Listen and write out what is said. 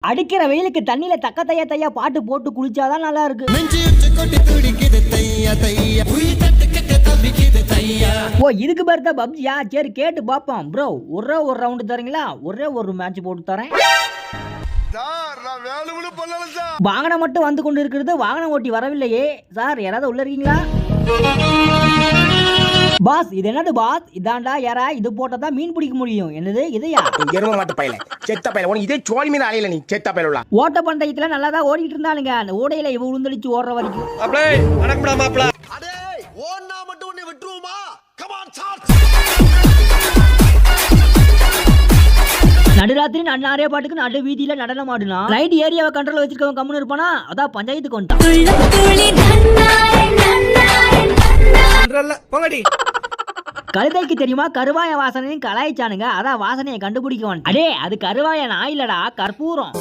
அடிக்கிற வெயிலுக்கு தண்ணியில தக்க தையா தையா பாட்டு போட்டு குளிச்சாதான் நல்லா இருக்கு. ஓ இதுக்கு பேர் தான் பப்ஜியா? சரி கேட்டு பாப்போம் ப்ரோ. ஒரே ஒரு ரவுண்டு தரீங்களா? ஒரே ஒரு மேட்ச் போட்டு தரேன். வாகனம் மட்டும் வந்து கொண்டு இருக்கிறது, வாகனம் ஓட்டி வரவில்லையே சார். யாராவது உள்ள இருக்கீங்களா? பாஸ் இது என்னது பாஸ்? இதாண்டா யாரா இது போட்டா மீன் பிடிக்க முடியும். என்னது இதையா? எரும மாட்டு பையல செத்த பையல உனக்கு இதே சோழி மீன் அலையில நீ செத்த பையல. ஓட்ட பந்தயத்துல நல்லா தான் ஓடிட்டு இருந்தானுங்க. அந்த ஓடையில இவ உளுந்தடிச்சு ஓடுற வரைக்கும். அப்படியே வணக்கம்டா மாப்ள. அடே ஓடுனா மட்டும் உன்னை விட்டுருவோமா? Come on charge. நடுராத்திரி நிறைய பாட்டுக்கு நடு வீதியில நடனம் ஆடுனா ரைட் ஏரியாவை கண்ட்ரோல் வச்சிருக்கவன் கம்முன்னு இருப்பானா? அதான் பஞ்சாயத்துக்கு வந்துட்டான். போங்கடி. கழுதைக்கு தெரியுமா கருவாய வாசனையும் கலாய்ச்சானுங்க. அதான் வாசனையை கண்டுபிடிக்க. அடே அது கருவாய நாயிலடா, கற்பூரம்.